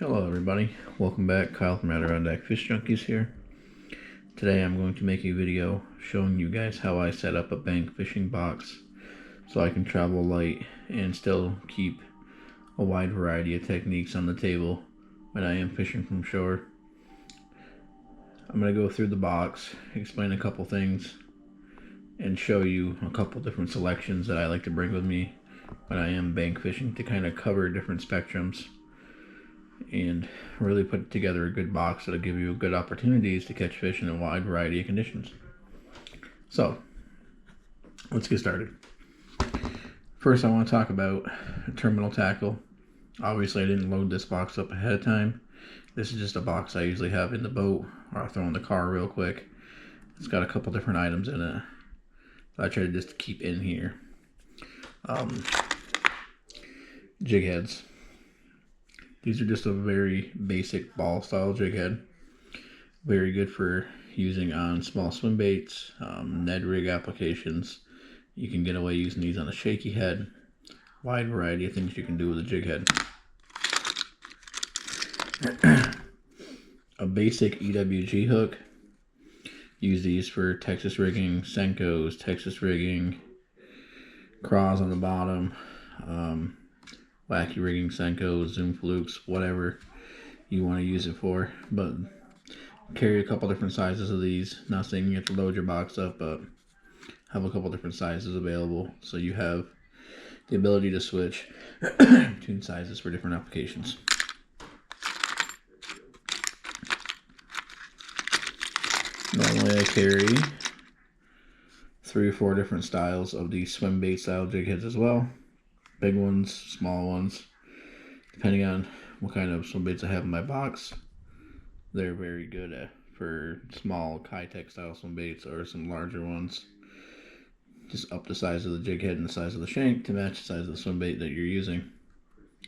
Hello everybody, welcome back. Kyle from Adirondack Fish Junkies here. Today I'm going to make a video showing you guys how I set up a bank fishing box so I can travel light and still keep a wide variety of techniques on the table when I am fishing from shore. I'm going to go through the box, explain a couple things, and show you a couple different selections that I like to bring with me when I am bank fishing to kind of cover different spectrums and really put together a good box that'll give you good opportunities to catch fish in a wide variety of conditions. So let's get started. First, I want to talk about terminal tackle. Obviously I didn't load this box up ahead of time. This is just a box I usually have in the boat, or I'll throw in the car real quick. It's got a couple different items in it that I try to just keep in here. Jig heads. These are just a very basic ball style jig head. Very good for using on small swim baits, Ned rig applications. You can get away using these on a shaky head. Wide variety of things you can do with a jig head. A basic EWG hook. Use these for Texas rigging, Senkos, Texas rigging, craws on the bottom, wacky rigging, Senkos, Zoom flukes, whatever you want to use it for. But carry a couple different sizes of these. Not saying you have to load your box up, but have a couple different sizes available so you have the ability to switch between sizes for different applications. Normally I carry 3 or 4 different styles of these swim bait style jig heads as well. Big ones, small ones, depending on what kind of swim baits I have in my box. They're very good for small Kitech style swim baits, or some larger ones. Just up the size of the jig head and the size of the shank to match the size of the swim bait that you're using.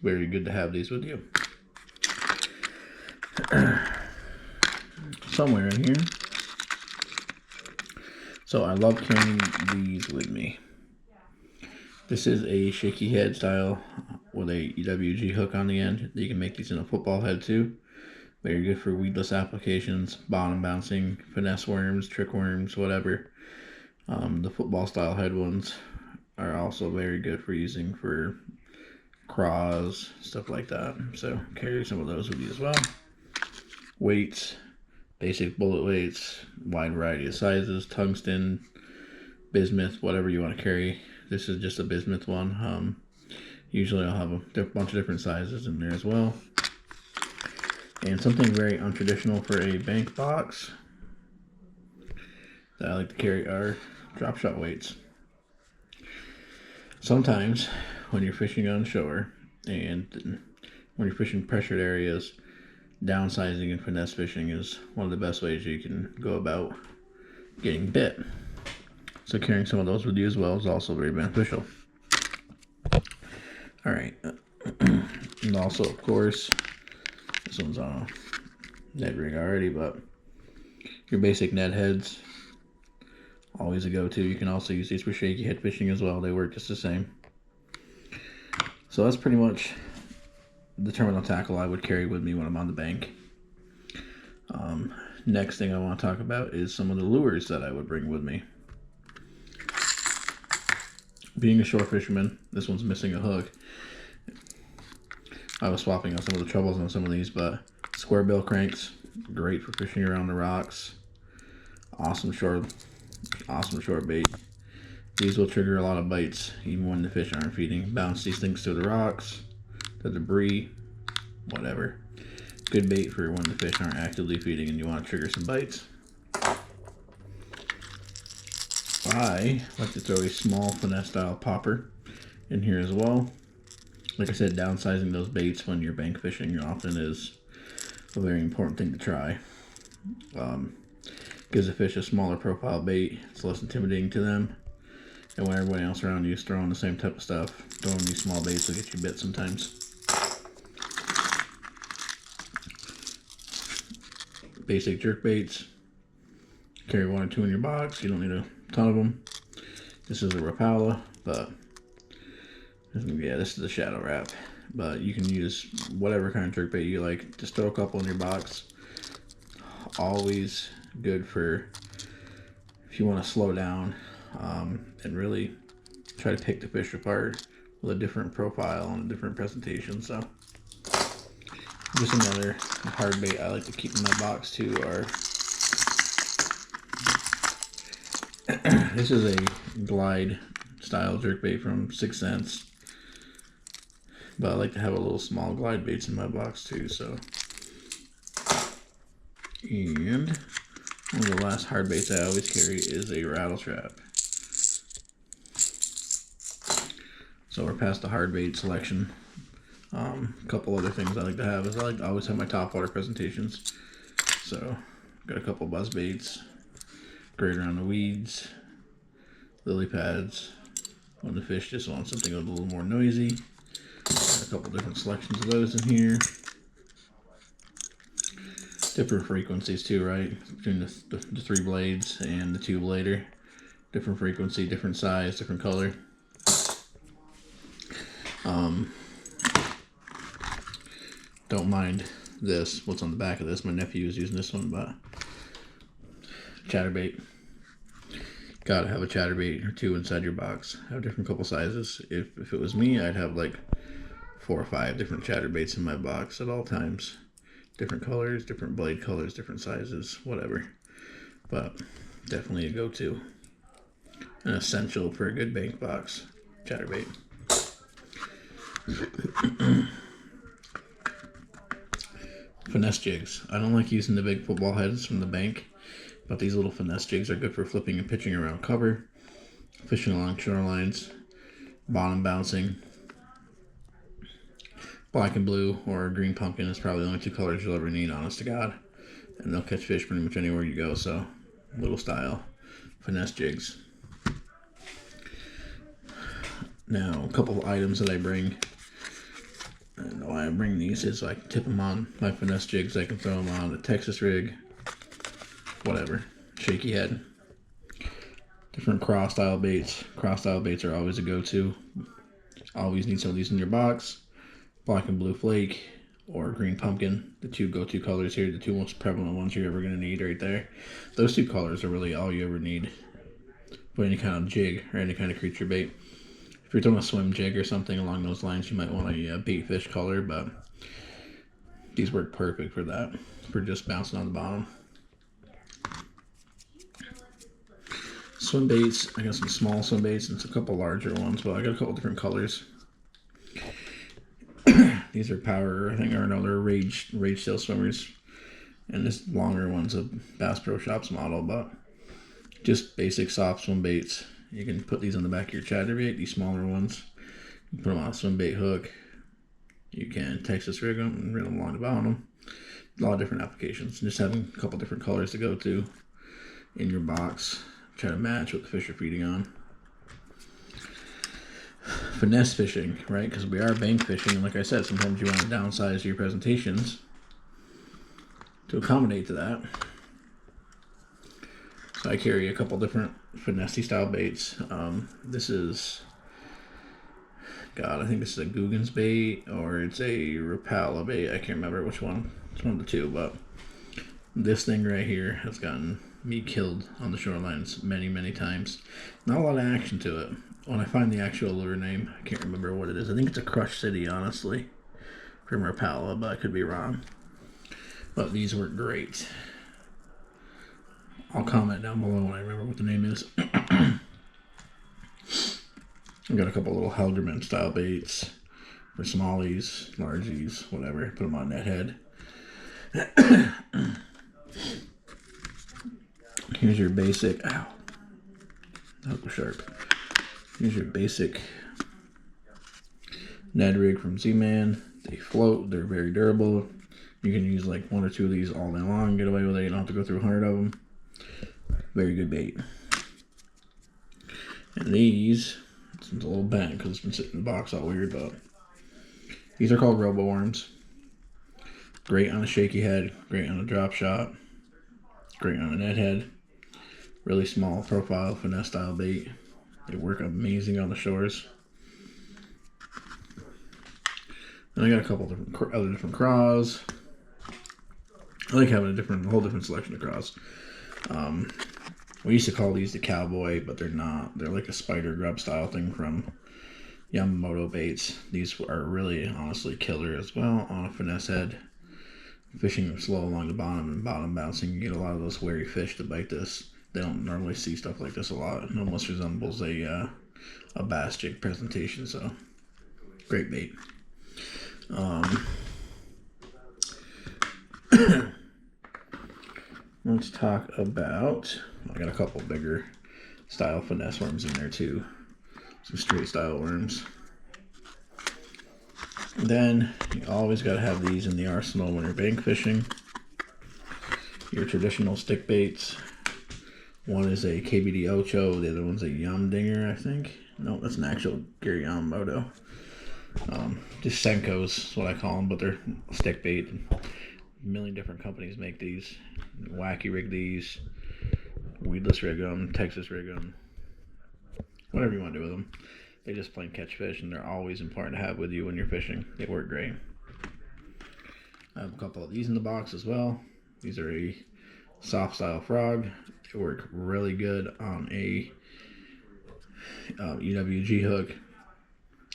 Very good to have these with you. Somewhere in here. So I love carrying these with me. This is a shaky head style with a EWG hook on the end. You can make these in a football head too. Very good for weedless applications, bottom bouncing, finesse worms, trick worms, whatever. The football style head ones are also very good for using for craws, stuff like that. So carry some of those with you as well. Weights, basic bullet weights, wide variety of sizes, tungsten, bismuth, whatever you want to carry. This is just a bismuth one. Usually I'll have a bunch of different sizes in there as well. And something very untraditional for a bank box that I like to carry are drop shot weights. Sometimes when you're fishing on shore and when you're fishing pressured areas, downsizing and finesse fishing is one of the best ways you can go about getting bit. So carrying some of those with you as well is also very beneficial. Alright, and also of course, this one's on a Ned rig already, but your basic Ned heads, always a go-to. You can also use these for shaky head fishing as well. They work just the same. So that's pretty much the terminal tackle I would carry with me when I'm on the bank. Next thing I want to talk about is some of the lures that I would bring with me. Being a shore fisherman, this one's missing a hook. I was swapping out some of the trebles on some of these, but square bill cranks, great for fishing around the rocks. Awesome shore bait. These will trigger a lot of bites even when the fish aren't feeding. Bounce these things to the rocks, the debris, whatever. Good bait for when the fish aren't actively feeding and you want to trigger some bites. I like to throw a small finesse style popper in here as well. Like I said, downsizing those baits when you're bank fishing often is a very important thing to try. Gives the fish a smaller profile bait. It's less intimidating to them. And when everybody else around you is throwing the same type of stuff, throwing these small baits will get you bit sometimes. Basic jerk baits. Carry 1 or 2 in your box. You don't need a ton of them. This is a Rapala, but yeah, this is a Shadow Rap. but you can use whatever kind of jerkbait you like. Just throw a couple in your box. Always good for if you want to slow down and really try to pick the fish apart with a different profile and a different presentation. So just another hard bait I like to keep in my box too are this is a glide style jerkbait from 6th Sense, but I like to have a little small glide baits in my box too. So, and one of the last hard baits I always carry is a rattle trap. So we're past the hard bait selection. A couple other things I like to have is I like to always have my top water presentations. So got a couple buzz baits, grate around the weeds, lily pads when the fish just want something a little more noisy. Got a couple different selections of those in here. Different frequencies too, right? Between the 3 blades and the 2 blader. Different frequency, different size, different color. Don't mind this, what's on the back of this. My nephew is using this one, but chatterbait. Gotta have a chatterbait or 2 inside your box. Have different couple sizes. If it was me, I'd have like 4 or 5 different chatterbaits in my box at all times. Different colors, different blade colors, different sizes, whatever. But definitely a go-to. An essential for a good bank box, chatterbait. Finesse jigs. I don't like using the big football heads from the bank, but these little finesse jigs are good for flipping and pitching around cover, fishing along shorelines, bottom bouncing. Black and blue or green pumpkin is probably the only 2 colors you'll ever need, honest to God. And they'll catch fish pretty much anywhere you go, so little style finesse jigs. Now, a couple of items that I bring. And why I bring these is so I can tip them on my finesse jigs. I can throw them on a Texas rig, whatever, shaky head. Different cross style baits. Cross style baits are always a go-to. Always need some of these in your box. Black and blue flake or green pumpkin, the 2 go-to colors here, the 2 most prevalent ones you're ever going to need right there. Those 2 colors are really all you ever need for any kind of jig or any kind of creature bait. If you're doing a swim jig or something along those lines, you might want a bait fish color, but these work perfect for that, for just bouncing on the bottom. Swim baits, I got some small swim baits and a couple larger ones, but I got a couple different colors. These are Power, I think, or no, they're Rage Sail Swimmers. And this longer one's a Bass Pro Shops model, but just basic soft swim baits. You can put these on the back of your chatterbait, these smaller ones. You can put them on a swim bait hook. You can Texas rig them and rig them along the bottom. A lot of different applications. Just having a couple different colors to go to in your box. Try to match what the fish are feeding on. Finesse fishing, right? Because we are bank fishing, and like I said, sometimes you want to downsize your presentations to accommodate to that. So I carry a couple different finesse style baits. This is, God, I think this is a Guggen's bait or it's a Rapala bait. I can't remember which one. It's one of the 2, but this thing right here has gotten me killed on the shorelines many, many times. Not a lot of action to it. When I find the actual lure name, I can't remember what it is. I think it's a Crush City, honestly, from Rapala, but I could be wrong. But these work great. I'll comment down below when I remember what the name is. I've got a couple little Helderman style baits for smallies, largies, whatever. Put them on net head. Here's your basic, ow, that was sharp. Here's your basic Ned rig from Z-Man. They float, they're very durable. You can use like 1 or 2 of these all day long, get away with it. You don't have to go through 100 of them. Very good bait. And these, it's a little bent because it's been sitting in the box all weird, but these are called Robo Worms. Great on a shaky head, great on a drop shot, great on a net head. Really small profile finesse style bait. They work amazing on the shores. And I got a couple other different craws. I like having a whole different selection of craws. We used to call these the cowboy, but they're not. They're like a spider grub style thing from Yamamoto baits. These are really, honestly, killer as well on a finesse head. Fishing them slow along the bottom and bottom bouncing, you get a lot of those wary fish to bite this. They don't normally see stuff like this a lot. It almost resembles a bass jig presentation, so great bait. Let's talk about, I got a couple bigger style finesse worms in there too. Some straight style worms. Then you always got to have these in the arsenal when you're bank fishing. Your traditional stick baits. One is a KBD Ocho, the other one's a Yum Dinger, I think. No, that's an actual Gary Yamamoto. Just Senkos is what I call them, but they're stick bait. A million different companies make these. Wacky rig these, weedless rig them, Texas rig them, whatever you want to do with them. They just plain catch fish, and they're always important to have with you when you're fishing. They work great. I have a couple of these in the box as well. These are a soft style frog. They work really good on a EWG hook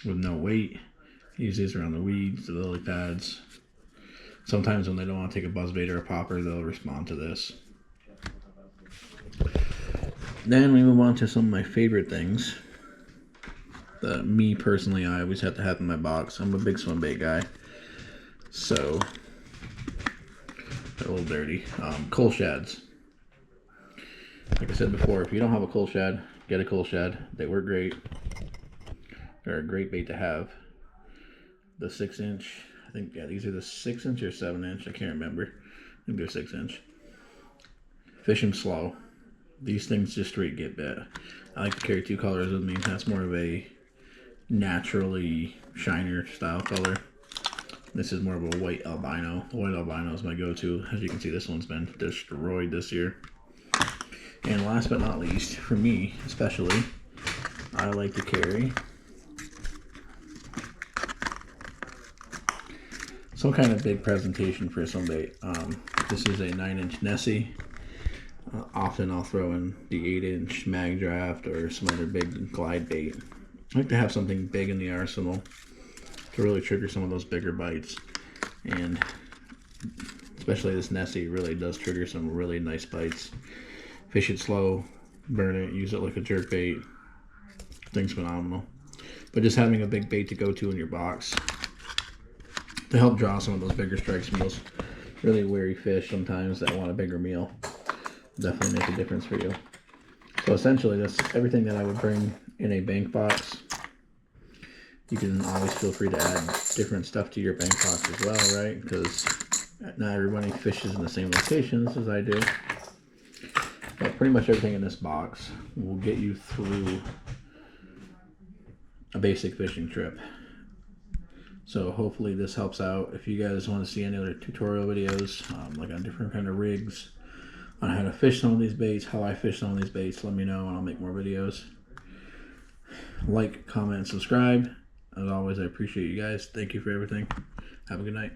with no weight. Use these around the weeds, the lily pads. Sometimes when they don't want to take a buzzbait or a popper, they'll respond to this. Then we move on to some of my favorite things that me personally, I always have to have in my box. I'm a big swim bait guy. So, they're a little dirty. Coal shads. Like I said before, if you don't have a coal shad, get a coal shad. They work great. They're a great bait to have. The 6-inch, I think, yeah, these are the 6-inch or 7-inch. I can't remember. I think they're 6-inch. Fish them slow. These things just straight get bit. I like to carry 2 colors with me. That's more of a naturally shiner style color. This is more of a white albino. The white albino is my go-to. As you can see, this one's been destroyed this year. And last but not least, for me especially, I like to carry some kind of big presentation for some bait. This is a 9-inch Nessie. Often I'll throw in the 8-inch Mag Draft or some other big glide bait. I like to have something big in the arsenal to really trigger some of those bigger bites. And especially this Nessie really does trigger some really nice bites. Fish it slow, burn it, use it like a jerk bait. Thing's phenomenal. But just having a big bait to go to in your box to help draw some of those bigger strikes from those really wary fish sometimes that want a bigger meal. Definitely make a difference for you. So essentially that's everything that I would bring in a bank box. You can always feel free to add different stuff to your bank box as well, right? Because not everybody fishes in the same locations as I do. But pretty much everything in this box will get you through a basic fishing trip. So hopefully this helps out. If you guys want to see any other tutorial videos, like on different kind of rigs, on how to fish some of these baits, how I fish some of these baits, let me know and I'll make more videos. Like, comment, subscribe. As always, I appreciate you guys. Thank you for everything. Have a good night.